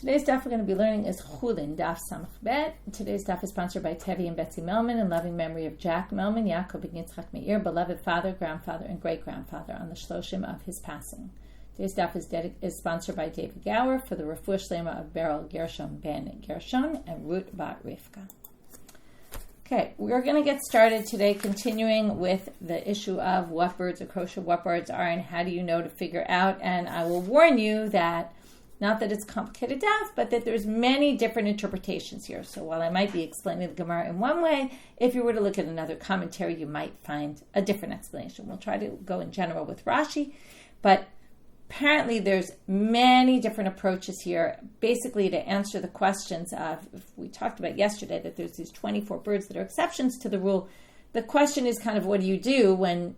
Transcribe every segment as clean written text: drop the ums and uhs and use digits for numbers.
Today's daf we're going to be learning is Chullin, daf samach bet. Today's daf is sponsored by Tevi and Betsy Melman in loving memory of Jack Melman, Yaakov and Yitzchak Meir, beloved father, grandfather, and great-grandfather on the shloshim of his passing. Today's daf is sponsored by David Gower for the refuah shlema of Beryl Gershon ben Gershon and Ruth bat Rivka. Okay, we're going to get started today continuing with the issue of what birds are kosher, what birds aren't, and how do you know to figure out. And I will warn you that not that it's complicated daf, but that there's many different interpretations here. So while I might be explaining the Gemara in one way, if you were to look at another commentary, you might find a different explanation. We'll try to go in general with Rashi, but apparently there's many different approaches here, basically to answer the questions of, if we talked about yesterday, that there's these 24 birds that are exceptions to the rule. The question is kind of, what do you do when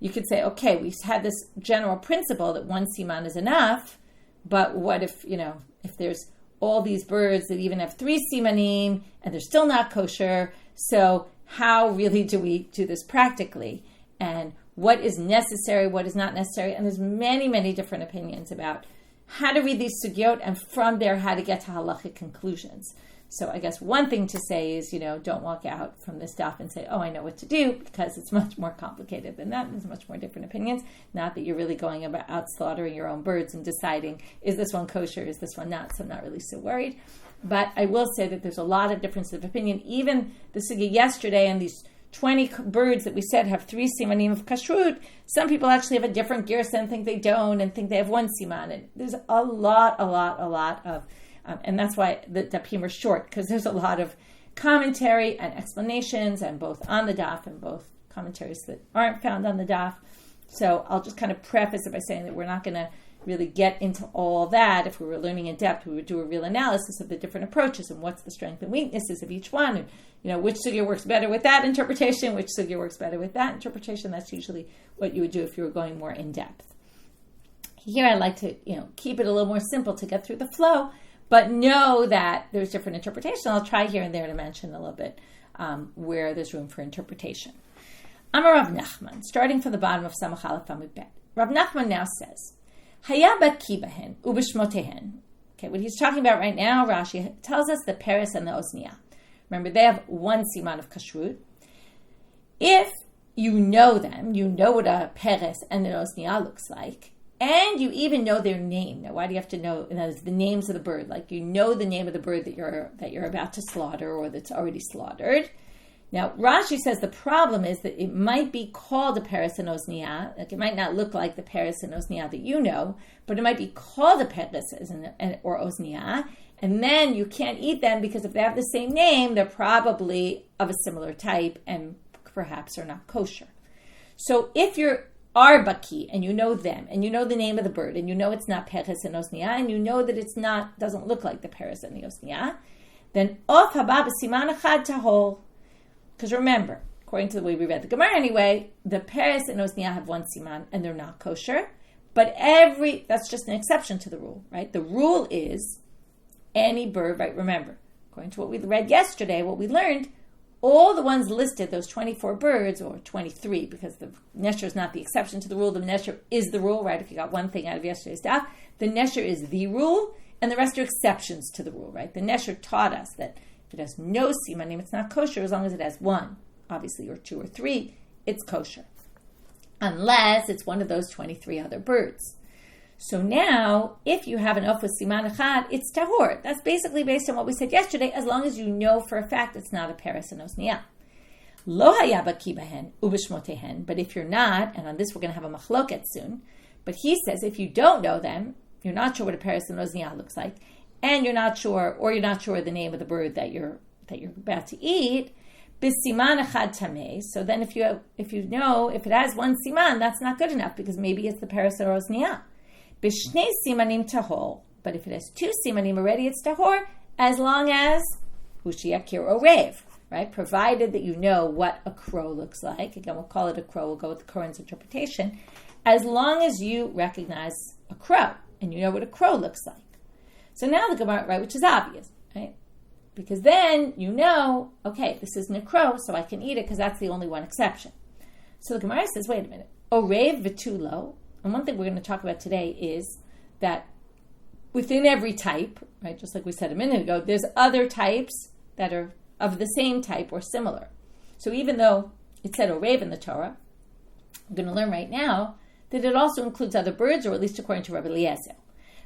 you could say, okay, we've had this general principle that one siman is enough, but what if, if there's all these birds that even have 3 simanim and they're still not kosher? So how really do we do this practically? And what is necessary, what is not necessary? And there's many, many different opinions about how to read these sugyot and from there how to get to halachic conclusions. So I guess one thing to say is, don't walk out from this daf and say, oh, I know what to do, because it's much more complicated than that. There's much more different opinions. Not that you're really going about out slaughtering your own birds and deciding, is this one kosher, is this one not? So I'm not really so worried. But I will say that there's a lot of differences of opinion. Even the sugya yesterday and these 20 birds that we said have 3 simanim of kashrut, some people actually have a different girsa and think they don't and think they have 1 siman. And there's a lot of and that's why the dapim are short, because there's a lot of commentary and explanations, and both on the daf and both commentaries that aren't found on the daf. So I'll just kind of preface it by saying that we're not going to really get into all that. If we were learning in depth, we would do a real analysis of the different approaches and what's the strengths and weaknesses of each one, and which sugya works better with that interpretation, which sugya works better with that interpretation. That's usually what you would do if you were going more in depth. Here I like to keep it a little more simple to get through the flow, but know that there's different interpretation. I'll try here and there to mention a little bit where there's room for interpretation. Amar Rav Nachman, starting from the bottom of Samach Aleph Amud Bet. Rav Nachman now says, Haya baki bahen ubishmotehen. Okay, what he's talking about right now, Rashi tells us the peres and the ozniyah. Remember, they have 1 siman of kashrut. If you know them, you know what a peres and an ozniyah looks like, and you even know their name. Now, why do you have to know the names of the bird? Like, you know the name of the bird that you're about to slaughter or that's already slaughtered. Now, Rashi says the problem is that it might be called a peres and ozniyah. Like, it might not look like the peres and ozniyah that you know, but it might be called a peres or ozniyah. And then you can't eat them because if they have the same name, they're probably of a similar type and perhaps are not kosher. So if you're baki and you know them and you know the name of the bird and you know it's not peres and ozniyah and you know that it's doesn't look like the peres and the ozniyah, then of haba b'siman echad tahol. Because remember, according to the way we read the Gemara anyway, the peres and ozniyah have 1 siman and they're not kosher. But that's just an exception to the rule, right? The rule is any bird, right? Remember, according to what we read yesterday, what we learned, all the ones listed, those 24 birds, or 23, because the nesher is not the exception to the rule, the nesher is the rule, right? If you got one thing out of yesterday's daf, the nesher is the rule, and the rest are exceptions to the rule, right? The nesher taught us that if it has no simanim, it's not kosher as long as it has 1, obviously, or 2 or 3, it's kosher. Unless it's one of those 23 other birds. So now, if you have an of with siman echad, it's tahor. That's basically based on what we said yesterday, as long as you know for a fact it's not a peres and ozniyah. Lo haya baki bahen ubishmotehen. But if you're not, and on this we're going to have a machloket soon, but he says if you don't know them, you're not sure what a peres and ozniyah looks like, and you're not sure the name of the bird that you're about to eat, bisiman echad tamei. So then if you know if it has 1 siman, that's not good enough because maybe it's the peres or ozniyah. Bishnei simanim tahor. But if it has 2 simanim already, it's tahor, as long as hushiyakir orev, right? Provided that you know what a crow looks like. Again, we'll call it a crow. We'll go with the Koran's interpretation. As long as you recognize a crow and you know what a crow looks like. So now the Gemara, right, which is obvious, right? Because then you know, okay, this isn't a crow, so I can eat it because that's the only one exception. So the Gemara says, wait a minute. Orev v'tulo. And one thing we're going to talk about today is that within every type, right? Just like we said a minute ago, there's other types that are of the same type or similar. So even though it said orev in the Torah, we're going to learn right now that it also includes other birds, or at least according to Rabbi Eliezer.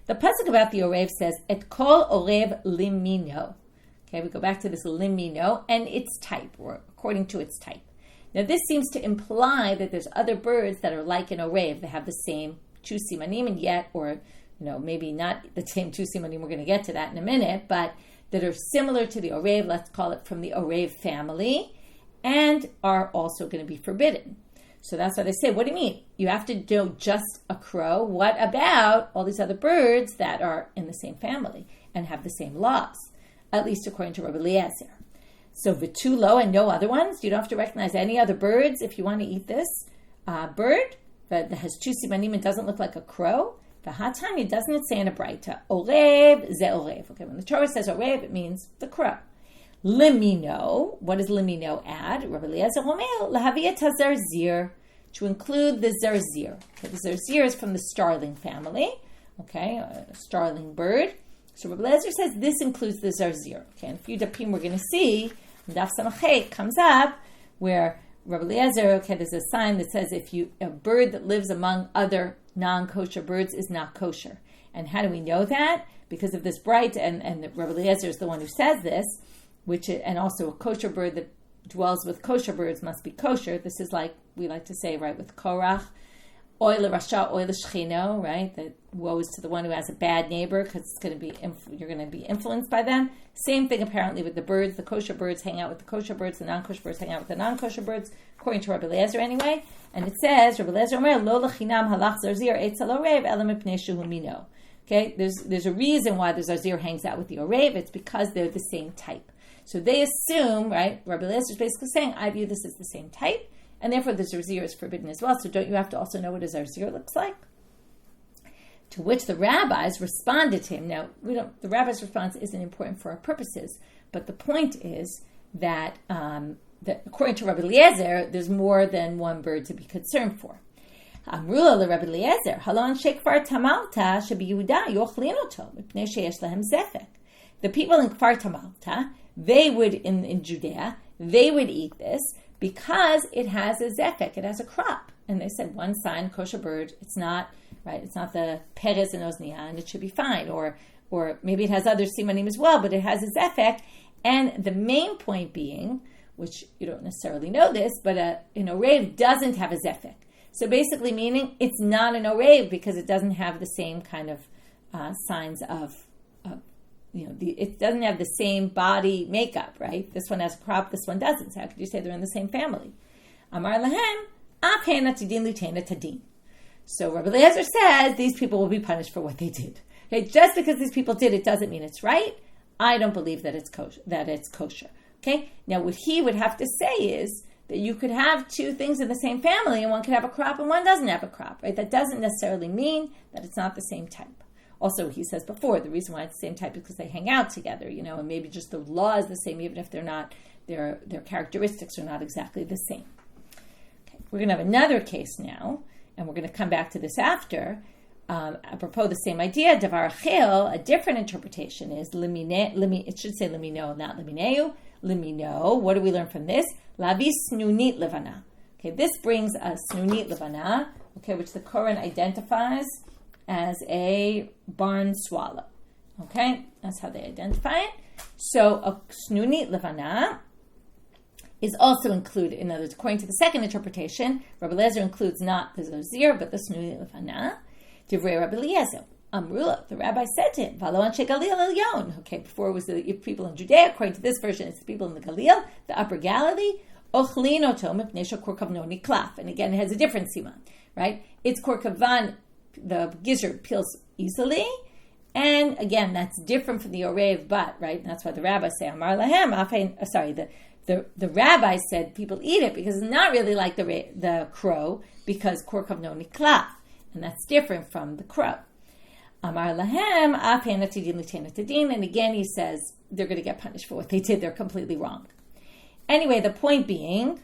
The pasuk about the orev says, et kol orev limino. Okay, we go back to this limino and its type, or according to its type. Now this seems to imply that there's other birds that are like an orev. They have the same two simanim, and yet, or maybe not the same two simanim, we're going to get to that in a minute, but that are similar to the orev, let's call it from the orev family, and are also going to be forbidden. So that's why they say, what do you mean? You have to do just a crow. What about all these other birds that are in the same family and have the same laws? At least according to Rabbi Eliezer. So v'tulo, and no other ones. You don't have to recognize any other birds if you want to eat this bird that has two simanim and doesn't look like a crow. V'hatanya, doesn't it say in a braita, orev ze orev? Okay, when the Torah says orev, it means the crow. Limino, what does limino add? Rabbi Eliezer omer, lahaviyat hazarzir, to include the zarzir. Okay, the zarzir is from the starling family, okay, a starling bird. So Rabbi Eliezer says this includes the zarzir. Okay, and a few dapim we're going to see, daf samachet comes up, where Rabbi Eliezer, okay, there's a sign that says a bird that lives among other non-kosher birds is not kosher. And how do we know that? Because of this bright, and Rabbi Eliezer is the one who says this, and also a kosher bird that dwells with kosher birds must be kosher. This is like we like to say, right, with Korach, oy l'rasha, oy l'shchino, right? That woe is to the one who has a bad neighbor, because you're going to be influenced by them. Same thing apparently with the birds. The kosher birds hang out with the kosher birds. The non-kosher birds hang out with the non-kosher birds, according to Rabbi Eliezer anyway. And it says, Rabbi Eliezer omer, lo l'chinam halach zarzir etzel orev elam mipnei shehu mino. Okay, there's a reason why the zarzir hangs out with the orev. It's because they're the same type. So they assume, right, Rabbi Eliezer is basically saying, I view this as the same type, and therefore the zarzir is forbidden as well. So don't you have to also know what a zarzir looks like? To which the rabbis responded to him. Now, the rabbi's response isn't important for our purposes, but the point is that, that according to Rabbi Eliezer, there's more than one bird to be concerned for. Amrula le Rabbi Eliezer, halon shekfar tamalta shebi Yehuda yochlin oto mipnei sheyesh lahem zefek. The people in Kfar Tamalta, they would, in Judea, they would eat this because it has a zefek, it has a crop. And they said, one sign, kosher bird, it's not, right, it's not the perez and ozniyah, and it should be fine. Or maybe it has other simanim as well, but it has a zefek. And the main point being, which you don't necessarily know this, but an orev doesn't have a zefek. So basically meaning it's not an orev because it doesn't have the same kind of signs of it doesn't have the same body makeup, right? This one has a crop, this one doesn't. So how could you say they're in the same family? Amar lahem, af hena tidin lutena tadin. So Rabbi Eliezer says these people will be punished for what they did. Okay, just because these people did it doesn't mean it's right. I don't believe that it's kosher. Okay, now what he would have to say is that you could have two things in the same family, and one could have a crop and one doesn't have a crop, right? That doesn't necessarily mean that it's not the same type. Also, he says before, the reason why it's the same type is because they hang out together, and maybe just the law is the same, even if they're not, their characteristics are not exactly the same. Okay, we're going to have another case now, and we're going to come back to this after. Apropos the same idea, davar achil, a different interpretation is it should say limino, not limineu. Limino, what do we learn from this? Lavi snunit levana. Okay, this brings a snunit levana, okay, which the Koran identifies as a barn swallow. Okay, that's how they identify it. So a snunit levana is also included. In other words, according to the second interpretation, Rabbi Eliezer includes not the zarzir, but the snunit levana. Divrei Rabbi Eliezer. Amrula, the rabbi said to him, Valo anshe Galil elyon. Okay, before it was the people in Judea. According to this version, it's the people in the Galil, the Upper Galilee. Ochlin oto mipnei shekorkavno niklaf. And again, it has a different siman, right? It's korkavan. The gizzard peels easily, and again, that's different from the orev, but right, and that's why the rabbis say Amar lahem. The rabbi said people eat it because it's not really like the crow, because korkavno niklaf, and that's different from the crow. Amar lahem afena tidin l'tena tadin, and again he says they're going to get punished for what they did. They're completely wrong. Anyway, the point being,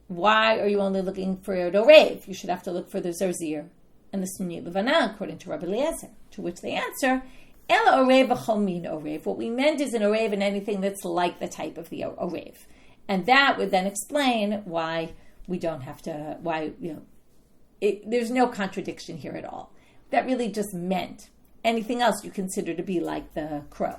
why are you only looking for an orev? You should have to look for the zarzir and the snunit levana, according to Rabbi Eliezer. To which they answer, Ela orev v'chol min orev. What we meant is an orev in anything that's like the type of the orev. And that would then explain why we don't have to, there's no contradiction here at all. That really just meant anything else you consider to be like the crow.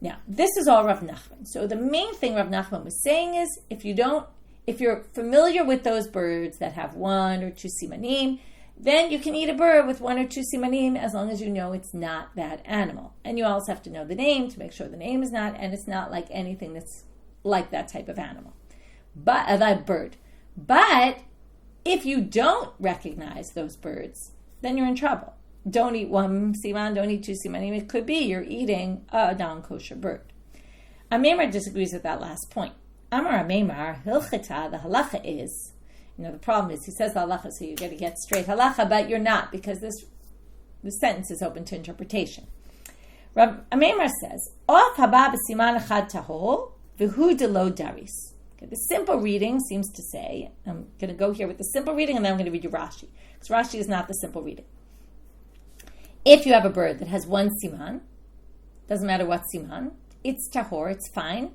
Now, this is all Rav Nachman. So the main thing Rav Nachman was saying is, if you're familiar with those birds that have 1 or 2 simanim, then you can eat a bird with 1 or 2 simanim as long as you know it's not that animal. And you also have to know the name to make sure the name is not, and it's not like anything that's like that type of animal. But that bird. But if you don't recognize those birds, then you're in trouble. Don't eat 1 siman, don't eat 2 simanim. It could be you're eating a non-kosher bird. Ameimar disagrees with that last point. Amar Ameimar, hilchata, the halacha is, the problem is he says the halacha, so you're going to get straight halacha, but you're not, because this sentence is open to interpretation. Rav Ameimar says, Of haba b'siman echad tahol, v'hu de lo doreis. The simple reading seems to say, I'm going to go here with the simple reading, and then I'm going to read you Rashi, because Rashi is not the simple reading. If you have a bird that has 1 siman, doesn't matter what siman, it's tahor, it's fine,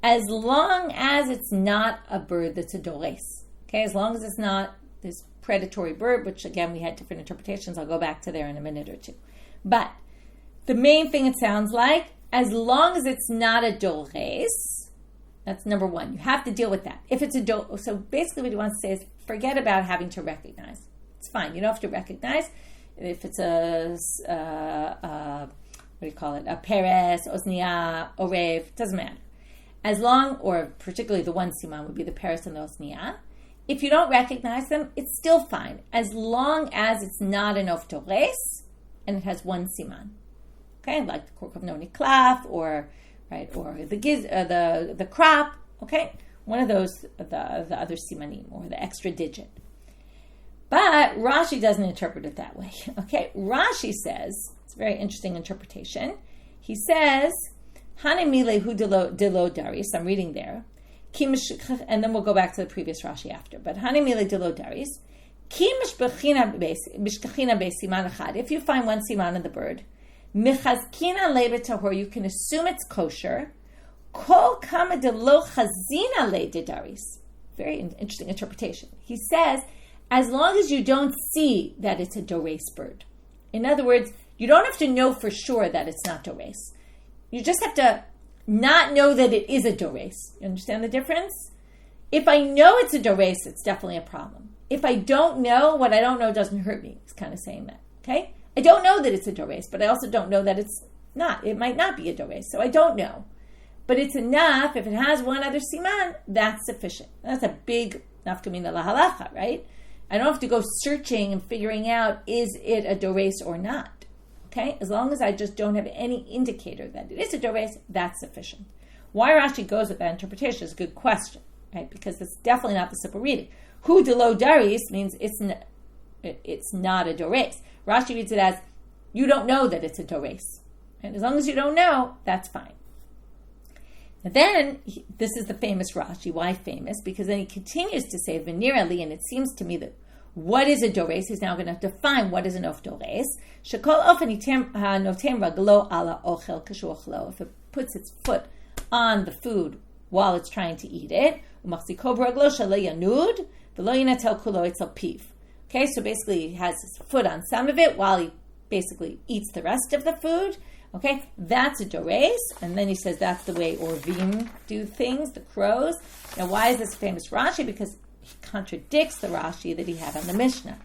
as long as it's not a bird that's a doreis. Okay, as long as it's not this predatory bird, which again we had different interpretations. I'll go back to there in a minute or two. But the main thing it sounds like, as long as it's not a doreis, that's number one. You have to deal with that. If it's a so basically what he wants to say is forget about having to recognize. It's fine. You don't have to recognize. If it's a a peres, ozniyah, orev, doesn't matter. As long, or particularly the 1 siman would be the peres and the ozniyah. If you don't recognize them, it's still fine, as long as it's not an of doreis and it has 1 siman. Okay, like the cork of noni klaf, or the crop. Okay, one of those, the other simanim, or the extra digit. But Rashi doesn't interpret it that way. Okay, Rashi says, it's a very interesting interpretation. He says, Hanemile hu de lo doreis, I'm reading there, and then we'll go back to the previous Rashi after. But Hanemile de lo doreis, if you find 1 siman in the bird, michazkina lebe tahor, you can assume it's kosher. Kol kama de lo chazina le de doreis. Very interesting interpretation. He says, as long as you don't see that it's a doreis bird. In other words, you don't have to know for sure that it's not doreis. You just have to not know that it is a doreis. You understand the difference? If I know it's a doreis, it's definitely a problem. If I don't know, what I don't know doesn't hurt me. He's kind of saying that. Okay? I don't know that it's a doreis, but I also don't know that it's not. It might not be a doreis, so I don't know. But it's enough. If it has 1 other siman, that's sufficient. That's a big nafkamina lahalacha, right? I don't have to go searching and figuring out, is it a doreis or not? Okay? As long as I just don't have any indicator that it is a doreis, that's sufficient. Why Rashi goes with that interpretation is a good question, right? Because it's definitely not the simple reading. Hu de lo doreis means it's not a doreis. Rashi reads it as, you don't know that it's a doreis. And as long as you don't know, that's fine. And then, this is the famous Rashi. Why famous? Because then he continues to say, V'nirali, and it seems to me that what is a doreis? He's now going to define what is an of doreis. Shekol ofen notem raglo ala ochel kashu ochlo. If it puts its foot on the food while it's trying to eat it, umachziko b'raglo shelo yanud, v'lo yinatel kulo etzel piv. Okay, so basically he has his foot on some of it while he basically eats the rest of the food. Okay, that's a doreis, and then he says that's the way Orvim do things, the crows. Now, why is this famous Rashi? Because he contradicts the Rashi that he had on the Mishnah.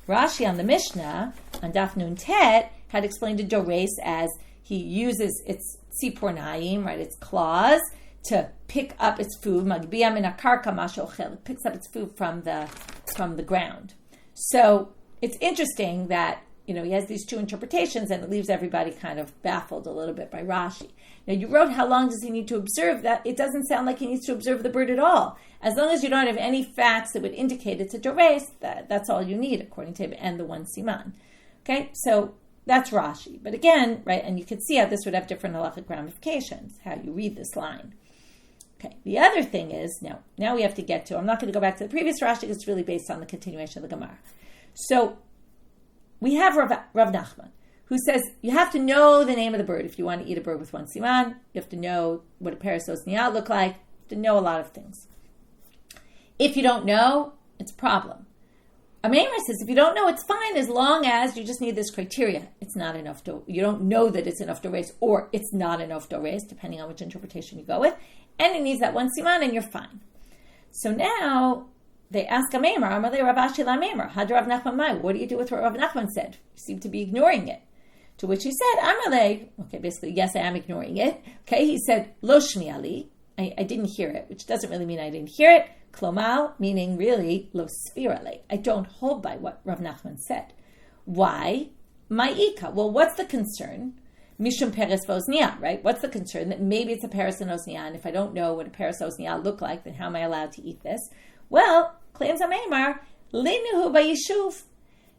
Rashi on the Mishnah, on Daf Nun Tet, had explained a doreis as he uses its tzipornaim, right, its claws, to pick up its food. Magbiyam min hakarka mashochel. It picks up its food from the ground. So it's interesting that he has these 2 interpretations, and it leaves everybody kind of baffled a little bit by Rashi. Now, you wrote, how long does he need to observe that? It doesn't sound like he needs to observe the bird at all. As long as you don't have any facts that would indicate it's a doreis, that's all you need, according to him, and the 1 siman. Okay, so that's Rashi. But again, right, and you can see how this would have different halachic ramifications, how you read this line. Okay, the other thing is, now we have to get to, I'm not going to go back to the previous Rashi, because it's really based on the continuation of the Gemara. So, we have Rav Nachman, who says you have to know the name of the bird. If you want to eat a bird with one siman, you have to know what a paris ozniyah look like. You have to know a lot of things. If you don't know, it's a problem. Ameimar says if you don't know, it's fine as long as you just need this criteria. It's not enough. You don't know that it's enough doreis, or it's not enough doreis, depending on which interpretation you go with. And it needs that one siman, and you're fine. So now they ask Ameimar, Amalei Rav Asi Ameimar, Had Rav Nachman Mai. What do you do with what Rav Nachman said? You seem to be ignoring it. To which he said, Amalei, okay, basically, yes, I am ignoring it. Okay, he said, Lo shmiya li, I didn't hear it, which doesn't really mean I didn't hear it. Klomal, meaning really, lo sfira li. I don't hold by what Rav Nachman said. Why? Ma'ika. Well, what's the concern? Mishum peres v'ozniyah, right? What's the concern? That maybe it's a peres and ozniyah, and if I don't know what a peres ozniyah look like, then how am I allowed to eat this? Well, claims Ameimar, linuhu b'yishuv.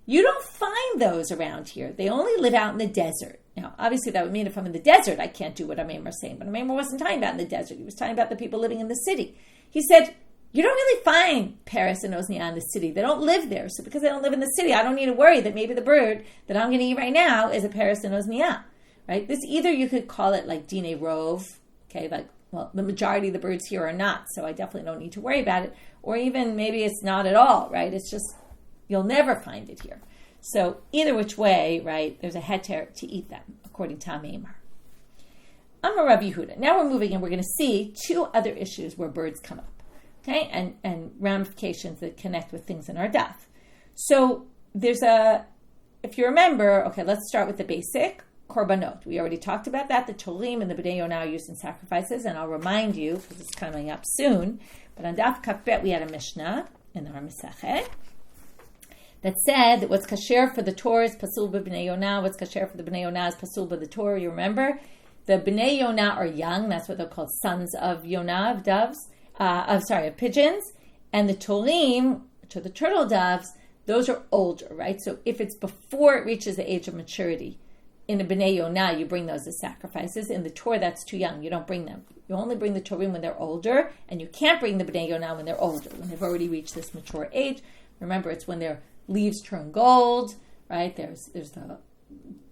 You don't find those around here. They only live out in the desert. Now, obviously, that would mean if I'm in the desert, I can't do what Ameimar's saying. But Ameimar wasn't talking about in the desert. He was talking about the people living in the city. He said, you don't really find paris and ozniyah in the city. They don't live there. So because they don't live in the city, I don't need to worry that maybe the bird that I'm going to eat right now is a paris and ozniyah. Right? This either you could call it like dine rove, okay, like, well, the majority of the birds here are not, so I definitely don't need to worry about it. Or even maybe it's not at all, right? It's just, you'll never find it here. So either which way, right, there's a heter to eat them, according to Ameimar. Amar Rabbi Yehuda. Now we're moving and we're going to see two other issues where birds come up, okay, and ramifications that connect with things in our daf. So there's if you remember, okay, let's start with the basic. Korbanot. We already talked about that. The tolim and the bnei yona are used in sacrifices, and I'll remind you, because it's coming up soon, but on Daf Kafbet we had a Mishnah in our Masechet that said that what's kasher for the Torah is pasul b'bnei yona, what's kasher for the bnei yona is pasul by the Torah. You remember? The bnei yona are young, that's what they're called, sons of yona, of doves, of pigeons, and the tolim, which are the turtle doves, those are older, right? So if it's before it reaches the age of maturity, in a bnei yona, you bring those as sacrifices. In the Torah, that's too young. You don't bring them. You only bring the Torim when they're older, and you can't bring the bnei yona when they're older, when they've already reached this mature age. Remember, it's when their leaves turn gold, right? There's the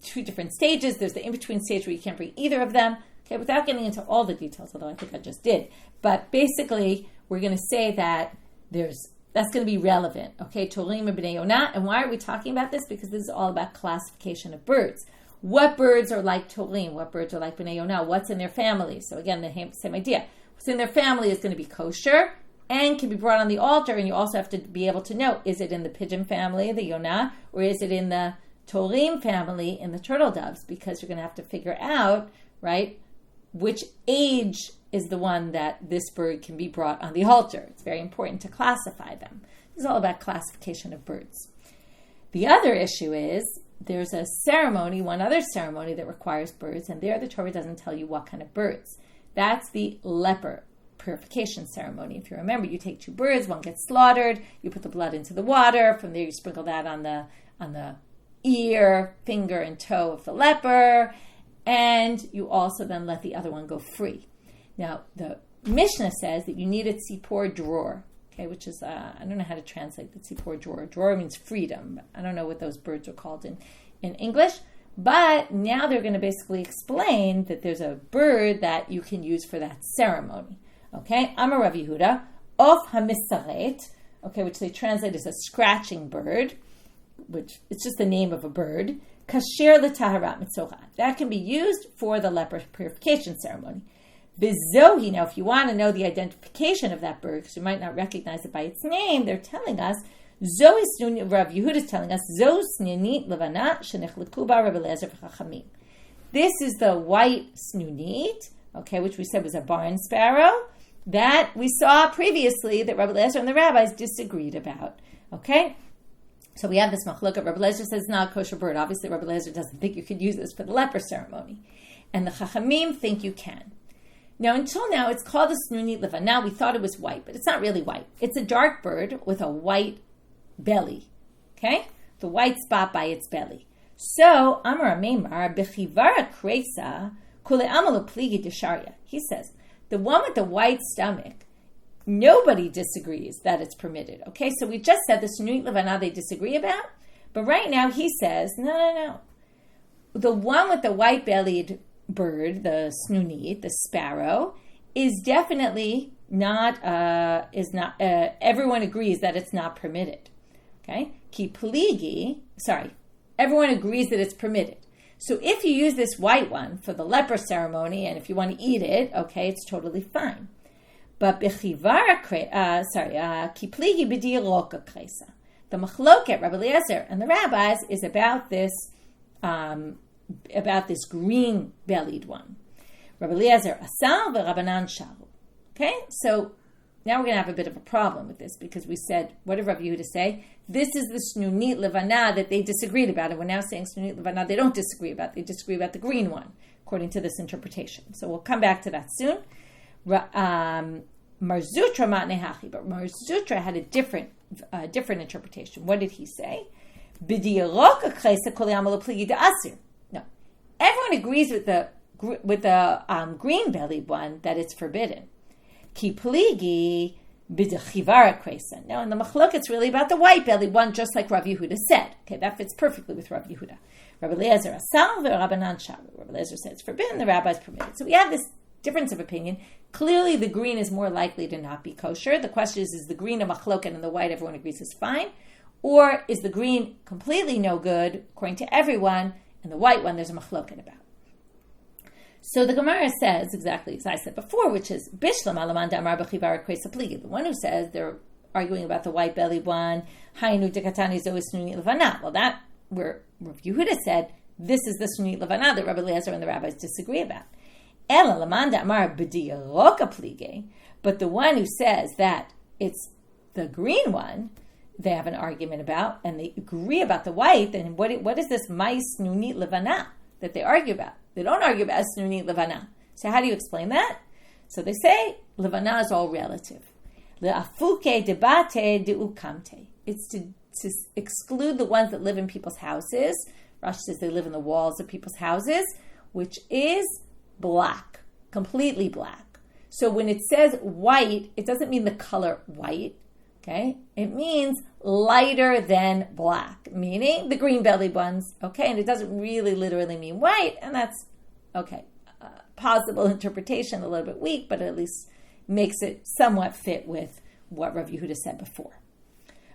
two different stages. There's the in-between stage where you can't bring either of them. Okay, without getting into all the details, although I think I just did. But basically, we're going to say that that's going to be relevant. Okay, Torim and bnei yona. And why are we talking about this? Because this is all about classification of birds. What birds are like tolim? What birds are like bnei yona? What's in their family? So again, the same idea. What's in their family is going to be kosher and can be brought on the altar. And you also have to be able to know, is it in the pigeon family, the yona, or is it in the tolim family, in the turtle doves? Because you're going to have to figure out, right, which age is the one that this bird can be brought on the altar. It's very important to classify them. This is all about classification of birds. The other issue is, there's a ceremony, one other ceremony that requires birds, and there the Torah doesn't tell you what kind of birds. That's the leper purification ceremony. If you remember, you take two birds, one gets slaughtered, you put the blood into the water, from there you sprinkle that on the ear, finger, and toe of the leper, and you also then let the other one go free. Now, the Mishnah says that you need a tzipor drawer, okay, which is, I don't know how to translate the tzipor drawer. Drawer means freedom. I don't know what those birds are called in English. But now they're going to basically explain that there's a bird that you can use for that ceremony. Okay, Amar Rav Yehuda, of hamisaret, okay, which they translate as a scratching bird, which it's just the name of a bird. Kasher l'taharat mitzocha. That can be used for the leper purification ceremony. Bizohi, now if you want to know the identification of that bird, because you might not recognize it by its name, they're telling us, Zohi snunit, Rav Yehuda is telling us, Zoh snunit levana shenechleku ba Rabbi Eliezer v'chachamim. This is the white snunit, okay, which we said was a barn sparrow, that we saw previously that Rabbi Eliezer and the rabbis disagreed about, okay? So we have this machlokah. Rabbi Eliezer says it's not a kosher bird. Obviously, Rabbi Eliezer doesn't think you could use this for the leper ceremony. And the chachamim think you can. Now, until now, it's called a snunit levana. Now, we thought it was white, but it's not really white. It's a dark bird with a white belly, okay? The white spot by its belly. So, Amar Ameimar, b'chivara kreisa, kule amalu pligi desharya. He says, the one with the white stomach, nobody disagrees that it's permitted, okay? So we just said the snunit levana they disagree about, but right now he says, no. the one with the white-bellied bird, the snunit, the sparrow, is definitely not, everyone agrees that it's not permitted. Okay? Ki pligi, everyone agrees that it's permitted. So if you use this white one for the leper ceremony, and if you want to eat it, okay, it's totally fine. But b'chivara, ki pligi b'diroka kresa. The machloket, Rabbi Eliezer and the rabbis, is about this green-bellied one. Rabbi Eliezer asal v'Rabbanan shalu. Okay, so now we're going to have a bit of a problem with this, because we said, what did Rav Yehuda say? This is the snunit levana that they disagreed about, and we're now saying snunit levana they don't disagree about. They disagree about the green one, according to this interpretation. So we'll come back to that soon. Marzutra matnehachi, but Marzutra had a different interpretation. What did he say? No, everyone agrees with the green-bellied one that it's forbidden. Ki pligi b'dechivara kresa. Now in the machlok, it's really about the white-bellied one, just like Rav Yehuda said. Okay, that fits perfectly with Rav Yehuda. Rabbi Eliezer asal v'Rabbanan shalu. Rabbi Eliezer said it's forbidden, the rabbis permitted. So we have this difference of opinion. Clearly, the green is more likely to not be kosher. The question is the green a machloket and the white everyone agrees is fine? Or is the green completely no good, according to everyone, and the white one there's a machloket about? So the Gemara says exactly as I said before, which is Bishlam alaman da'amar b'chivara kresa pligi. The one who says they're arguing about the white-bellied one, Hainu dekatani zo is snunit levana. Well, that where Rav Yehuda said this is the snunit levana that Rabbi Eliezer and the rabbis disagree about. Ela alaman da'amar b'diroka pligi. But the one who says that it's the green one, they have an argument about, and they agree about the white. Then what is this mais snunit levana that they argue about? They don't argue about snunit levana. So how do you explain that? So they say levana is all relative. Le'afuke debate deukamte. It's to exclude the ones that live in people's houses. Rashi says they live in the walls of people's houses, which is black, completely black. So when it says white, it doesn't mean the color white. Okay, it means lighter than black, meaning the green-bellied ones. Okay, and it doesn't really literally mean white, and that's okay. Possible interpretation, a little bit weak, but at least makes it somewhat fit with what Rav Yehuda said before.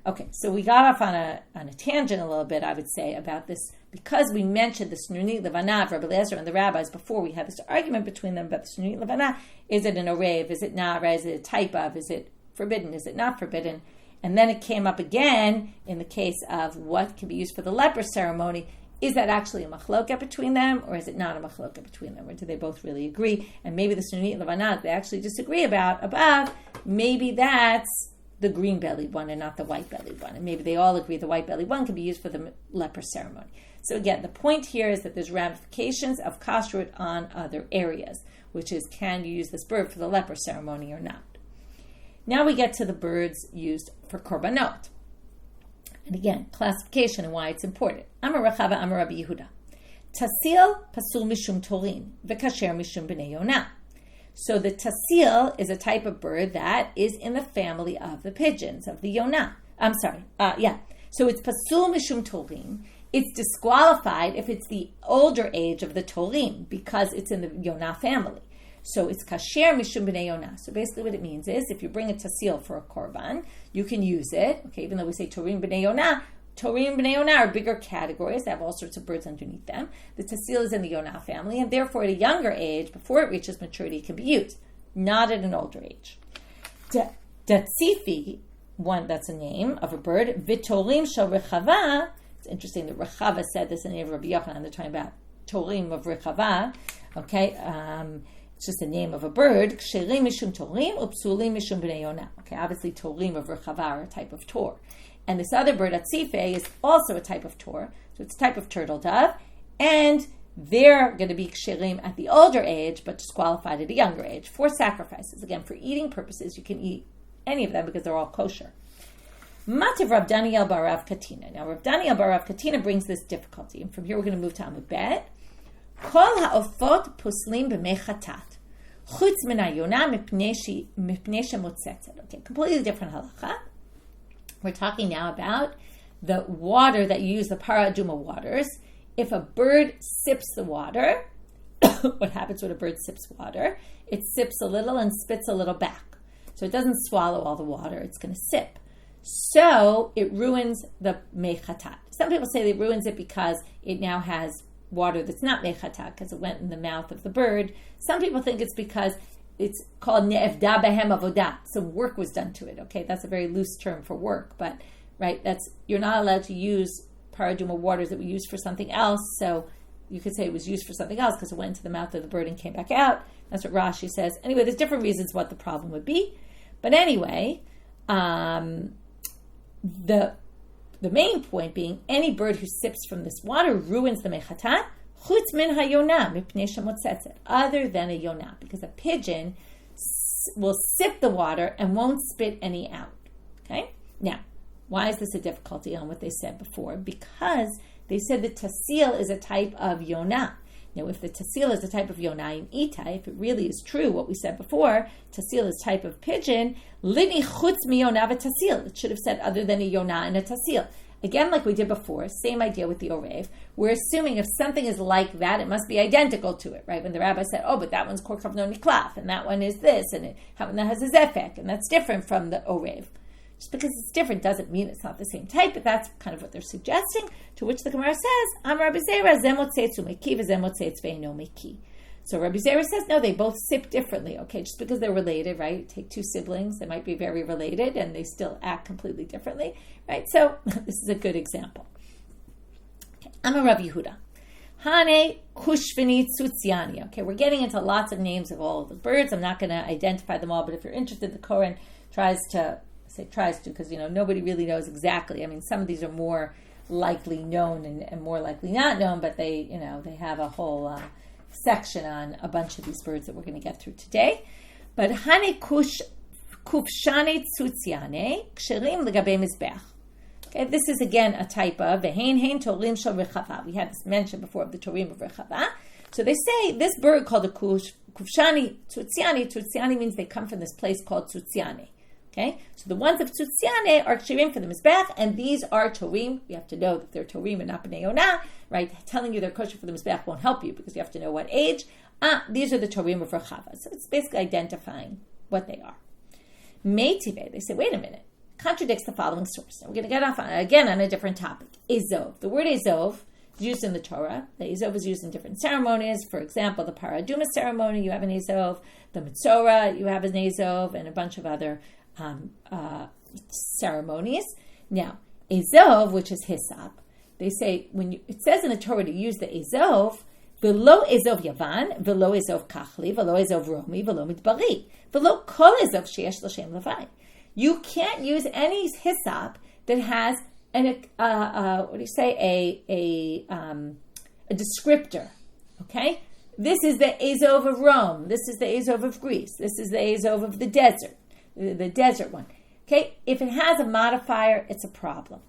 Okay, so we got off on a tangent a little bit, I would say, about this, because we mentioned the snunit levana of Rabbi Eliezer and the rabbis before. We had this argument between them about the snunit levana. Is it an orev? Is it not? Is it a type of? Is it forbidden? Is it not forbidden? And then it came up again in the case of what can be used for the leper ceremony. Is that actually a machloket between them, or is it not a machloket between them? Or do they both really agree? And maybe the snunit levanat they actually disagree about above, maybe that's the green-bellied one and not the white-bellied one. And maybe they all agree the white-bellied one can be used for the leper ceremony. So again, the point here is that there's ramifications of kashrut on other areas, which is, can you use this bird for the leper ceremony or not? Now we get to the birds used for korbanot. And again, classification and why it's important. Amar Rechava, Amar Rabbi Yehuda. Tasil pasul mishum torim, v'kasher mishum b'nei yona. So the tasil is a type of bird that is in the family of the pigeons, of the yona. So it's pasul mishum torim. It's disqualified if it's the older age of the torim, because it's in the yona family. So it's kasher mishum b'nei yona. So basically what it means is, if you bring a tasil for a korban, you can use it. Okay, even though we say torim b'nei yona are bigger categories. They have all sorts of birds underneath them. The tasil is in the yona family, and therefore at a younger age, before it reaches maturity, it can be used. Not at an older age. Datzifi, one, that's a name of a bird. V'torim shel rechava. It's interesting that Rechava said this in the name of Rabbi Yochanan. They're talking about torim of Rechava. Okay, it's just the name of a bird. Ksherim mishum torim, upsulim mishum b'nei yona. Okay, obviously torim of Rechava are a type of tor. And this other bird, atzife, is also a type of tor. So it's a type of turtledove. And they're going to be ksherim at the older age, but disqualified at a younger age for sacrifices. Again, for eating purposes, you can eat any of them because they're all kosher. Mativ Rav Daniel bar Rav Katina. Now, Rav Daniel bar Rav Katina brings this difficulty. And from here, we're going to move to Amud Bet. Kol ha'ofot puslim b'mei chatat. Chutz min ha'yona mipnei shemotzetzet. Okay, completely different halacha. We're talking now about the water that you use, the para aduma waters, if a bird sips the water, what happens when a bird sips water? It sips a little and spits a little back. So it doesn't swallow all the water, it's going to sip. So it ruins the mechatat. Some people say it ruins it because it now has water that's not mechatat, because it went in the mouth of the bird. Some people think it's because it's called ne'evda behem avodah. Some work was done to it. Okay, that's a very loose term for work, but right, you're not allowed to use paraduma waters that we use for something else. So you could say it was used for something else because it went into the mouth of the bird and came back out. That's what Rashi says. Anyway, there's different reasons what the problem would be. But anyway, the main point being any bird who sips from this water ruins the mechatat, chutz min hayona, mipnei shemotzetzet, other than a yona, because a pigeon will sip the water and won't spit any out. Okay? Now, why is this a difficulty on what they said before? Because they said that tasil is a type of yona. Now, if the tasil is a type of yona in ita, if it really is true what we said before, tasil is type of pigeon, lini chutz mi yona v'tasil. It should have said other than a yona and a tasil. Again, like we did before, same idea with the orev. We're assuming if something is like that, it must be identical to it, right? When the rabbi said, but that one's korkav no niklaf, and that one is this, and that has a zefek, and that's different from the orev. Just because it's different doesn't mean it's not the same type, but that's kind of what they're suggesting, to which the Gemara says, Am Rabbi Eliezer zemotzetzu meki v'zemotzetz ve'ino meki. So Rabbi Eliezer says, no, they both sip differently, okay? Just because they're related, right? Take two siblings, they might be very related, and they still act completely differently, right? So this is a good example. Okay. Amar Rav Yehuda. Hane kushvini tzutziani. Okay, we're getting into lots of names of all of the birds. I'm not going to identify them all, but if you're interested, the Koran tries to, because nobody really knows exactly. I mean, some of these are more likely known and more likely not known, but they have a whole section on a bunch of these birds that we're going to get through today. But Hani kufshani tzutziane ksherim legabe mizbech. Okay, this is again a type of ve'hein hein torim shel rechava. We had this mentioned before of the torim of rechava. So they say this bird called a kufshani tzutziane. Tzutziane means they come from this place called tzutziane. Okay, so the ones of tzutziane are kshirim for the mizbech, and these are torim. You have to know that they're torim and not b'nei yona, right? Telling you they're kosher for the mizbech won't help you because you have to know what age. These are the torim of rechava. So it's basically identifying what they are. Meitive, they say, wait a minute, contradicts the following source. Now we're going to get off on a different topic. Ezov. The word ezov is used in the Torah. The ezov is used in different ceremonies. For example, the paraduma ceremony, you have an ezov. The mitzorah, you have an ezov, and a bunch of other ceremonies. Now, ezov, which is hyssop, they say it says in the Torah to use the ezov, velo ezov yavan, velo ezov kachli, velo ezov romi, velo midbari, velo kol ezov sheyesh l'shem levai. You can't use any hyssop that has a descriptor. Okay, this is the ezov of Rome. This is the ezov of Greece. This is the ezov of the desert. The desert one. Okay, if it has a modifier, it's a problem.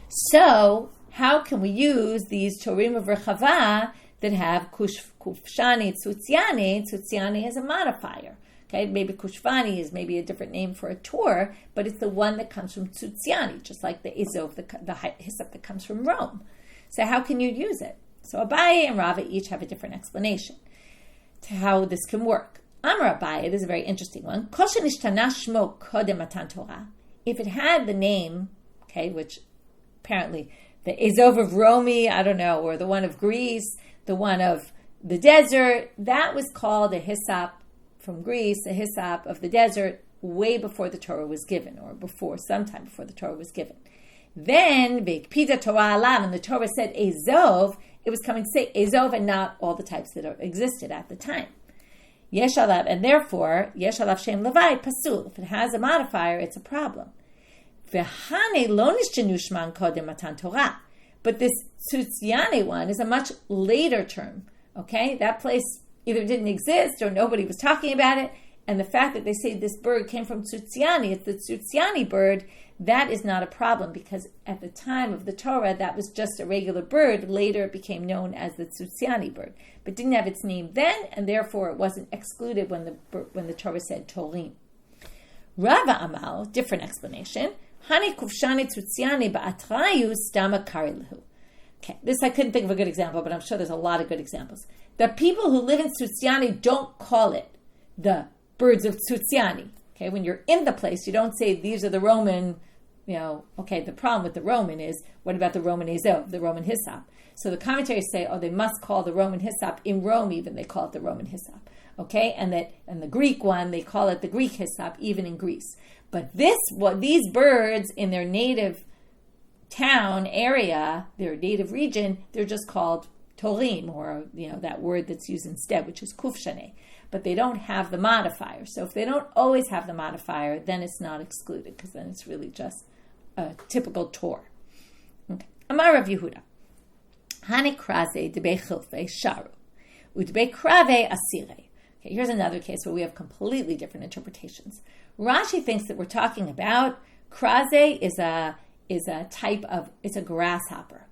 So, how can we use these torim of rechava that have kufshani, tzutziani? Tzutziani is a modifier. Okay, maybe kushvani is maybe a different name for a tor, but it's the one that comes from tzutziani, just like the izov, the hyssop that comes from Rome. So, how can you use it? So, Abaye and Rava each have a different explanation to how this can work. Amar Abaye, this is a very interesting one. If it had the name, okay, which apparently the ezov of Romi, I don't know, or the one of Greece, the one of the desert, that was called a hyssop from Greece, a hyssop of the desert, way before the Torah was given, or sometime before the Torah was given. Then, Ve'ikpida Torah alav, and the Torah said ezov, it was coming to say ezov and not all the types that existed at the time. Yesh alav, and therefore, yesh alav shem levai, pasul. If it has a modifier, it's a problem. V'hane lo nishchenu shman kodem matan Torah. But this tzutziane one is a much later term. Okay? That place either didn't exist or nobody was talking about it. And the fact that they say this bird came from tzutziane, it's the tzutziane bird, that is not a problem because at the time of the Torah, that was just a regular bird. Later it became known as the tzutziane bird, but didn't have its name then, and therefore it wasn't excluded when the Torah said torim. Rava Amal, different explanation. Hani kufshani tzutziane ba'atrayu stama karilhu. Okay, this I couldn't think of a good example, but I'm sure there's a lot of good examples. The people who live in Tzutziani don't call it the birds of Tzutziani. Okay, when you're in the place, you don't say these are the Roman, okay, the problem with the Roman is, what about the Roman Azov, the Roman hyssop? So the commentaries say, they must call the Roman hyssop, in Rome even they call it the Roman hyssop. Okay, and the Greek one, they call it the Greek hyssop, even in Greece. But these birds in their native town area, their native region, they're just called torim, or that word that's used instead, which is kufshane. But they don't have the modifier. So if they don't always have the modifier, then it's not excluded, because then it's really just a typical tor. Okay. Amar Rav Yehuda, Hane kraze debe chilfe sharu, udebe krave asire. Okay, here's another case where we have completely different interpretations. Rashi thinks that we're talking about kraze is a type of, it's a grasshopper.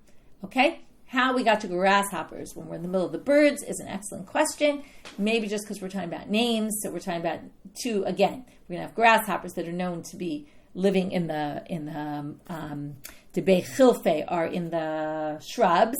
Okay? How we got to grasshoppers when we're in the middle of the birds is an excellent question. Maybe just because we're talking about names, so we're talking about we're going to have grasshoppers that are known to be living in the debei chilfe are in the shrubs,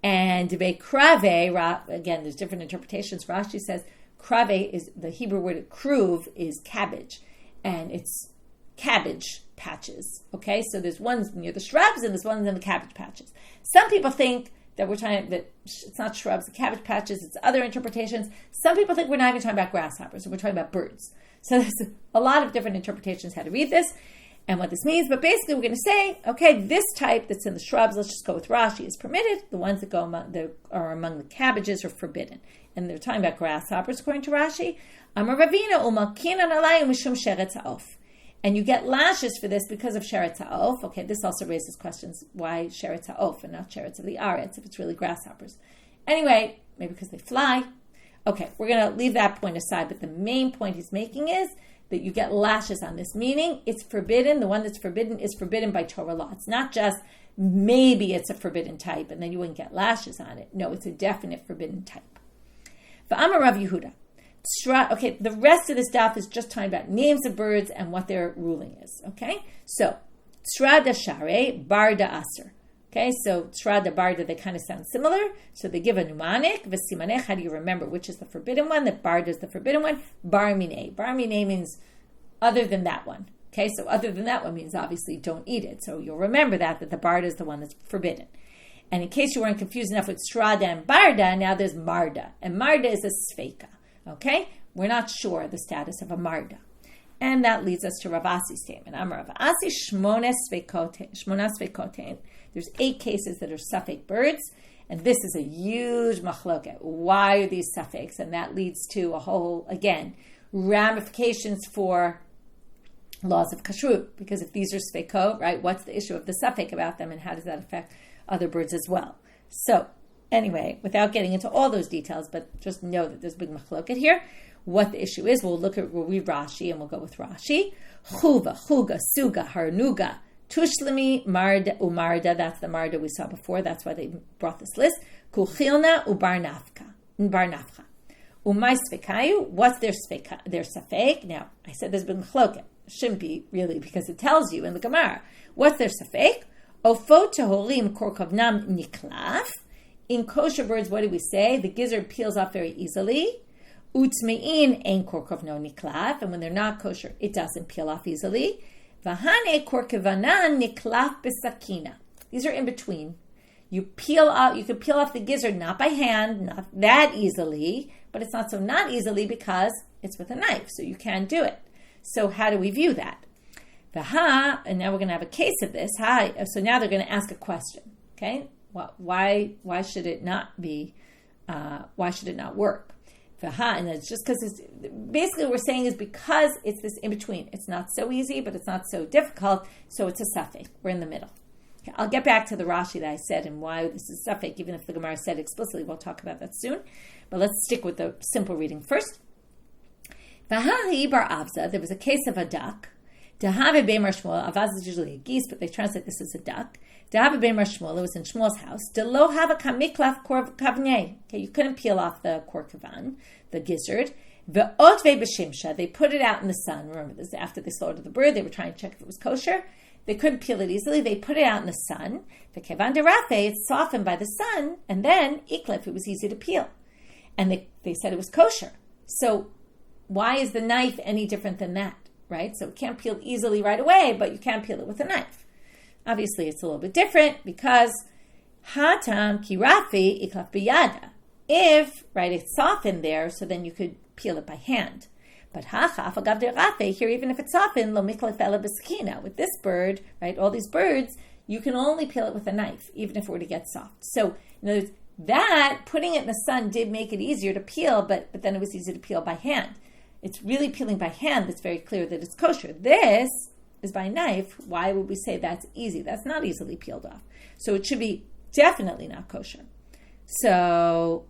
and debei krave, again, there's different interpretations. Rashi says krave is, the Hebrew word kruv is cabbage, and it's cabbage patches. Okay, so there's ones near the shrubs and there's ones in the cabbage patches. Some people think that that it's not shrubs, the cabbage patches, it's other interpretations. Some people think we're not even talking about grasshoppers, we're talking about birds. So there's a lot of different interpretations how to read this and what this means. But basically we're going to say, okay, this type that's in the shrubs, let's just go with Rashi, is permitted. The ones that are among the cabbages are forbidden. And they're talking about grasshoppers according to Rashi. And you get lashes for this because of Sheretz Ha'of. Okay, this also raises questions. Why Sheretz Ha'of and not Sheretz of the Aretz if it's really grasshoppers? Anyway, maybe because they fly. Okay, we're going to leave that point aside. But the main point he's making is that you get lashes on this. Meaning it's forbidden. The one that's forbidden is forbidden by Torah law. It's not just maybe it's a forbidden type and then you wouldn't get lashes on it. No, it's a definite forbidden type. V'amar Rav Yehuda. Okay, the rest of this daf is just talking about names of birds and what their ruling is. Okay, so Tzra da Share, Barda Aser. Okay, so Tzra da Barda, they kind of sound similar. So they give a mnemonic. V'simanech, how do you remember which is the forbidden one? That Barda is the forbidden one. Bar Mineh. Bar Mineh means other than that one. Okay, so other than that one means obviously don't eat it. So you'll remember that the Barda is the one that's forbidden. And in case you weren't confused enough with Tzra da and Barda, now there's Marda. And Marda is a Sfeika. Okay, we're not sure the status of a marda. And that leads us to Rav Asi's statement. I'm Rav Asi, shmona sveikotein. There's 8 cases that are suffix birds, and this is a huge machloket. Why are these suffix? And that leads to a whole, again, ramifications for laws of kashrut. Because if these are sveiko, right, what's the issue of the suffix about them, and how does that affect other birds as well? So, anyway, without getting into all those details, but just know that there's a big machloket here. What the issue is, we'll read Rashi and we'll go with Rashi. Chuva, chuga, suga, harnuga, tushlimi, marda, umarda. That's the marda we saw before. That's why they brought this list. Kuchilna, ubarnafka. Umay svekayu. What's their safek? Now, I said there's been machloket. Shouldn't be really, because it tells you in the Gemara. What's their safek? Ofo teholim korkovnam niklaf. In kosher birds, what do we say? The gizzard peels off very easily. Utzmein ein korkovno niklaf, and when they're not kosher, it doesn't peel off easily. Vahane korkevanan niklaf besakina. These are in between. You can peel off the gizzard not by hand, not that easily, but it's not so not easily because it's with a knife, so you can do it. So how do we view that? Vaha, and now we're going to have a case of this. So now they're going to ask a question. Okay. Why should it not be? Why should it not work? And it's just because basically what we're saying is because it's this in between. It's not so easy, but it's not so difficult. So it's a suffix. We're in the middle. Okay, I'll get back to the Rashi that I said and why this is suffix. Even if the Gemara said explicitly, we'll talk about that soon. But let's stick with the simple reading first. Vahahi bar Avza. There was a case of a duck. Dehave beimar Shmuel. Avaz is usually a geese, but they translate this as a duck. Dehave beimar Shmuel. It was in Shmuel's house. Delo have a kamiklaf kor kavnei. Okay, you couldn't peel off the kor kavan, the gizzard. Ve'otve b'shimsha. They put it out in the sun. Remember this after they slaughtered the bird. They were trying to check if it was kosher. they couldn't peel it easily. They put it out in the sun. The kevan de rafe, it's softened by the sun, and then iklef, it was easy to peel. And they said it was kosher. So why is the knife any different than that, right? So it can't peel easily right away, but you can peel it with a knife. Obviously, it's a little bit different because hatam kirafi iklaf biyada. If, right, it's softened there, so then you could peel it by hand. But hachaf agav de rafe, here even if it's softened, lo miklef ela b'sekina. With this bird, right, all these birds, you can only peel it with a knife, even if it were to get soft. So, in other words, that, putting it in the sun did make it easier to peel, but then it was easy to peel by hand. It's really peeling by hand that's very clear that it's kosher. This is by knife. Why would we say that's easy? That's not easily peeled off. So it should be definitely not kosher. So,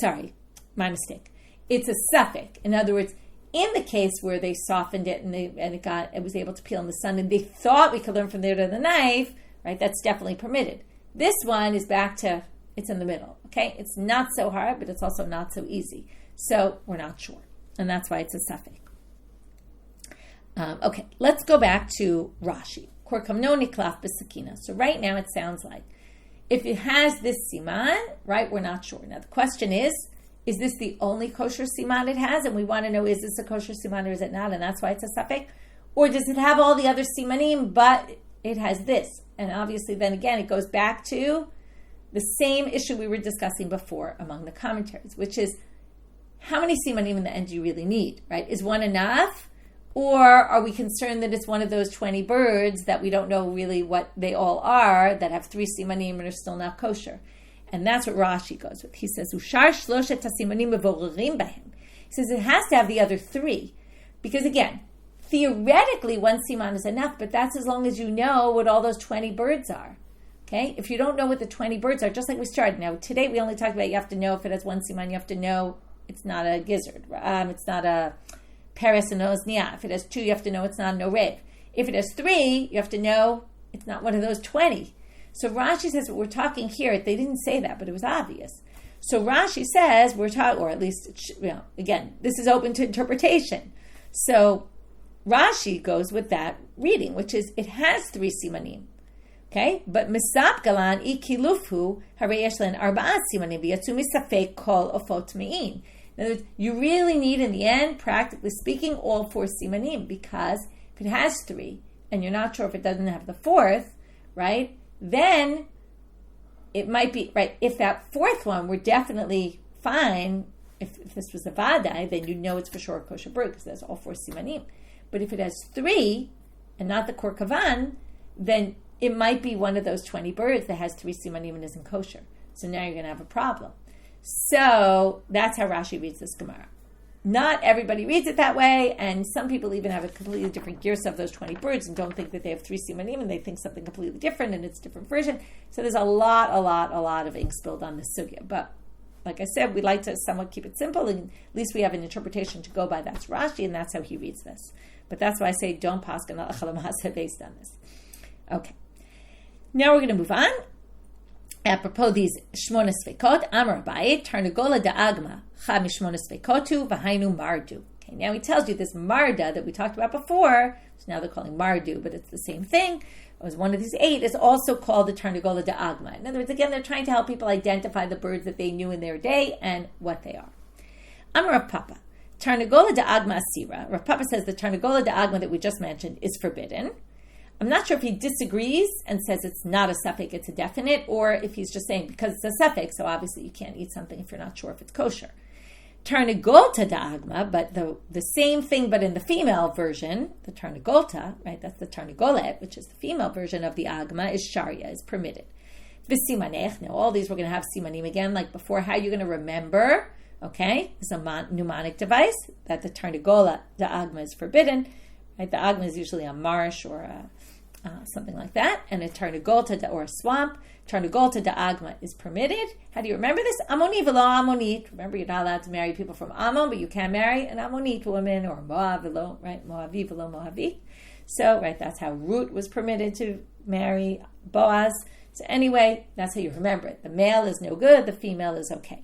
sorry, my mistake. It's a suffix. In other words, in the case where they softened it and it was able to peel in the sun, and they thought we could learn from there to the knife, right? That's definitely permitted. This one is back to, it's in the middle, okay? It's not so hard, but it's also not so easy. So we're not sure. And that's why it's a suffix. Okay, let's go back to Rashi. So right now it sounds like if it has this siman, right, we're not sure. Now the question is this the only kosher siman it has? And we want to know, is this a kosher siman or is it not? And that's why it's a suffix? Or does it have all the other simanim, but it has this? And obviously then again, it goes back to the same issue we were discussing before among the commentaries, which is how many simanim in the end do you really need, right? Is one enough? Or are we concerned that it's one of those 20 birds that we don't know really what they all are, that have 3 simanim and are still not kosher? And that's what Rashi goes with. He says, Ushar shloshet hasimanim mevorerim bahem. He says it has to have the other 3. Because again, theoretically, one siman is enough, but that's as long as you know what all those 20 birds are. Okay? If you don't know what the 20 birds are, just like we started. Now, today we only talked about you have to know if it has one siman, you have to know it's not a gizzard. It's not a paris and ozniyah. If it has 2, you have to know it's not an orev. If it has 3, you have to know it's not one of those 20. So Rashi says what we're talking here, they didn't say that, but it was obvious. So Rashi says we're talking, or at least, again, this is open to interpretation. So Rashi goes with that reading, which is it has 3 simanim. Okay? But misap galan ikilufu hareyeshlan arba'a simanim v'yatsu misafek kol ofot me'in. In other words, you really need, in the end, practically speaking, all 4 simanim, because if it has 3 and you're not sure if it doesn't have the 4th, right, then it might be, right, if that 4th one were definitely fine, if this was a vadai, then you know it's for sure a kosher bird because there's all 4 simanim. But if it has 3 and not the korkavan, then it might be one of those 20 birds that has 3 simanim and isn't kosher. So now you're going to have a problem. So that's how Rashi reads this Gemara. Not everybody reads it that way, and some people even have a completely different girsa of those 20 birds and don't think that they have 3 simanim, and they think something completely different, and it's a different version. So there's a lot of ink spilled on this sugya. But like I said, we like to somewhat keep it simple, and at least we have an interpretation to go by. That's Rashi, and that's how he reads this. But that's why I say don't paskin al based on this. Okay. Now we're going to move on. Apropos these shmona svekot, Amoraic, tarnagola da'agma, cha mishmona svekotu, v'hainu mardu. Okay, now he tells you this marda that we talked about before, so now they're calling mardu, but it's the same thing. It was one of these 8, is also called the tarnagola da'agma. In other words, again, they're trying to help people identify the birds that they knew in their day and what they are. Rav Papa, tarnagola da'agma asira. Rav Papa says the tarnagola da'agma that we just mentioned is forbidden. I'm not sure if he disagrees and says it's not a suffix, it's a definite, or if he's just saying because it's a suffix, so obviously you can't eat something if you're not sure if it's kosher. Tarnagolta da'agma, but the same thing, but in the female version, the tarnagolta, right, that's the tarnagolet, which is the female version of the agma, is sharia, is permitted. V'simanech, now all these we're going to have simanim again, like before. How you're going to remember, okay, is a mnemonic device, that the tarnagola da'agma is forbidden. Right, the agma is usually a marsh or something like that, and a tarnagolta or a swamp. Tarnagolta da'agma is permitted. How do you remember this? Amoni v'lo amonit. Remember, you're not allowed to marry people from Ammon, but you can marry an Ammonite woman, or Moab v'lo, right? Moavi v'lo Moavi. So, right, that's how Ruth was permitted to marry Boaz. So anyway, that's how you remember it. The male is no good, the female is okay.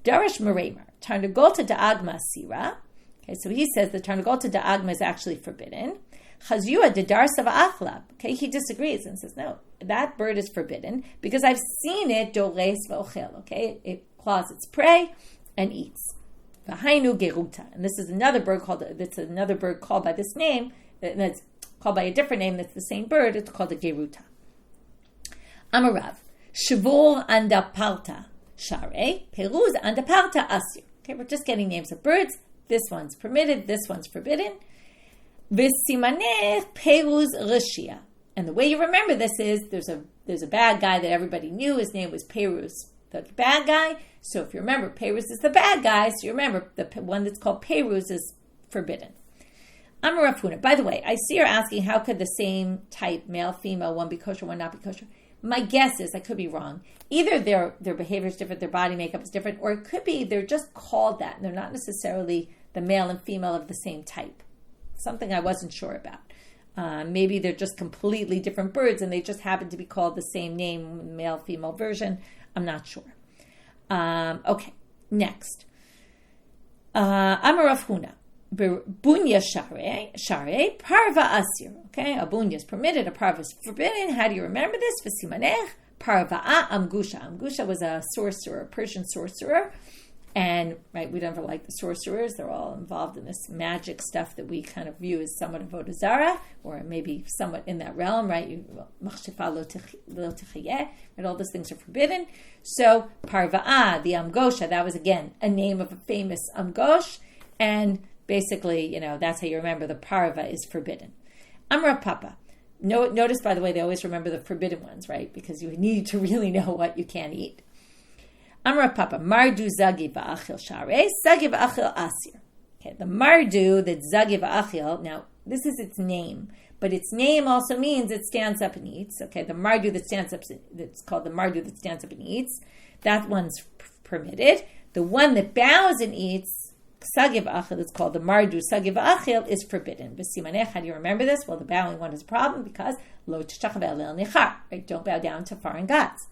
Darish Meremer, tarnagolta da'agma sira. Okay, so he says the tarnagolta da'agma is actually forbidden. Chazua de darsa v'achlab. Okay, he disagrees and says, no, that bird is forbidden because I've seen it doreis v'ochel. Okay, it claws its prey and eats. V'hainu geruta. And this is another bird called by this name, that's called by a different name that's the same bird. It's called a geruta. Amarav. Shavur andapalta. Share. Peruz andapalta asir. Okay, we're just getting names of birds. This one's permitted, this one's forbidden. V'simanech peruz rishia. And the way you remember this is there's a bad guy that everybody knew. His name was Peruz, the bad guy. So if you remember, Peruz is the bad guy. So you remember the one that's called Peruz is forbidden. Amarafuna. By the way, I see you're asking how could the same type, male, female, one be kosher, one not be kosher. My guess is, I could be wrong, either their behavior is different, their body makeup is different, or it could be they're just called that, and they're not necessarily the male and female of the same type. Something I wasn't sure about. Maybe they're just completely different birds, and they just happen to be called the same name, male, female version. I'm not sure. Okay, next. Amarav Huna. Bunya share, parva asir. Okay, a bunya is permitted, a parva is forbidden. How do you remember this? V'simanech, parva'a amgusha. Amgusha was a sorcerer, a Persian sorcerer. And, right, we never like the sorcerers. They're all involved in this magic stuff that we kind of view as somewhat avodah zarah, or maybe somewhat in that realm, right? Machshifa lo techiyeh, and all those things are forbidden. So, parva'a, the amgosha, that was, again, a name of a famous amgosh. And basically, that's how you remember the parva is forbidden. Amra papa. Notice, by the way, they always remember the forbidden ones, right? Because you need to really know what you can't eat. Amra papa. Mardu zagi v'achil share. Zagi v'achil asir. Okay, the mardu, that zagi v'achil, now, this is its name. But its name also means it stands up and eats. Okay, the mardu that stands up, that's called the mardu that stands up and eats. That one's permitted. The one that bows and eats, Sagiv achil is called the mardu. Sagiv achil is forbidden. B'simanech, how do you remember this? Well, the bowing one is a problem because lo t'shachave el nichar. Right? Don't bow down to foreign gods.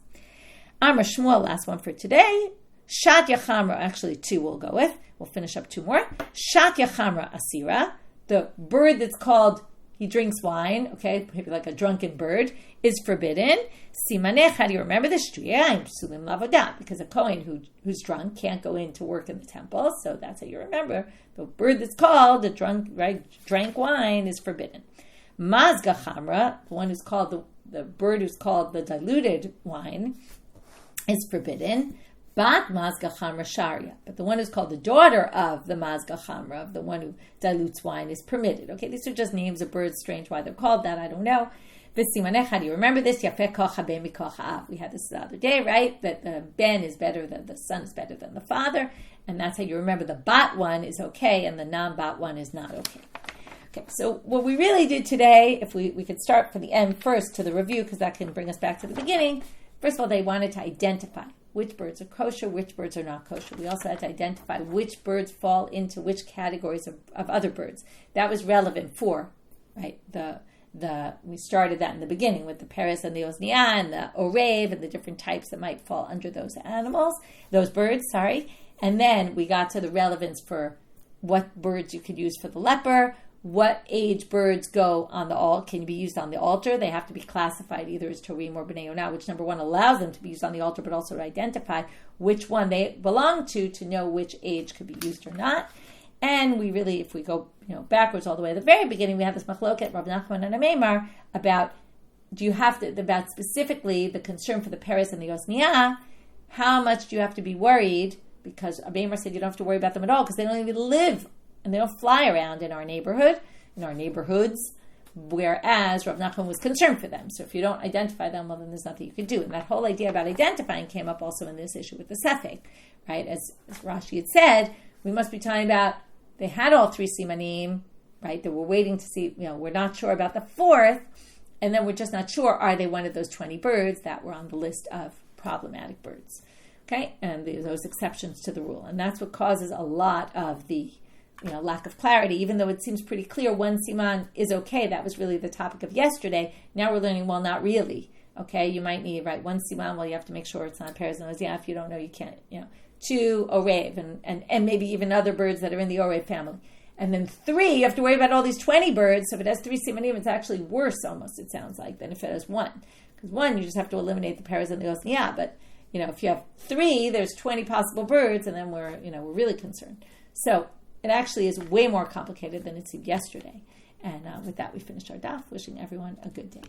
Amar Shmuel, last one for today. Shat yachamra, actually two we'll go with. We'll finish up two more. Shat yachamra asira, the bird that's called, he drinks wine, okay, maybe like a drunken bird, is forbidden. Simanech, how do you remember this? Sulim lavodah, because a Kohen who's drunk can't go in to work in the temple, so that's how you remember. The bird that's called, the drank wine, is forbidden. Mazga chamra, the one who's called, the bird who's called the diluted wine, is forbidden. Bat mazga chamra sharia, but the one who's called the daughter of the mazga chamra, of the one who dilutes wine, is permitted. Okay, these are just names of birds. Strange why they're called that, I don't know. V'simanech, how do you remember this? Yafeh kocha ben mikocha av. We had this the other day, right? That the ben is better than the son is better than the father, and that's how you remember the bat one is okay and the non-bat one is not okay. Okay, so what we really did today, if we could start from the end first to the review, because that can bring us back to the beginning. First of all, they wanted to identify which birds are kosher, which birds are not kosher. We also had to identify which birds fall into which categories of other birds. That was relevant for, right, we started that in the beginning with the paris and the ozniyah and the orev and the different types that might fall under those birds. And then we got to the relevance for what birds you could use for the leper, what age birds go on the altar, can be used on the altar. They have to be classified either as Torim or B'nai Yonah, which number one allows them to be used on the altar, but also to identify which one they belong to know which age could be used or not. And we really, if we go backwards all the way to the very beginning, we have this machloket, Rav Nachman and Ameimar, about about specifically the concern for the paris and the ozniyah. How much do you have to be worried? Because Ameimar said you don't have to worry about them at all because they don't even live and they don't fly around in our neighborhoods, whereas Rav Nachman was concerned for them. So if you don't identify them, well, then there's nothing you can do. And that whole idea about identifying came up also in this issue with the sefek, right? As Rashi had said, we must be talking about, they had all three simanim, right? They were waiting to see, we're not sure about the fourth, and then we're just not sure, are they one of those 20 birds that were on the list of problematic birds, okay? And those exceptions to the rule. And that's what causes a lot of the lack of clarity, even though it seems pretty clear one siman is okay. That was really the topic of yesterday. Now we're learning, well, not really. Okay, you might need, one siman, well, you have to make sure it's not pairs and ozniyah. If you don't know, you can't, two orev, and maybe even other birds that are in the orev family. And then 3, you have to worry about all these 20 birds. So if it has 3 simanim, it's actually worse almost, it sounds like, than if it has 1. Because 1, you just have to eliminate the pairs and the ozniyah. But, if you have 3, there's 20 possible birds, and then we're really concerned. So it actually is way more complicated than it seemed yesterday. And with that, we finished our daf. Wishing everyone a good day.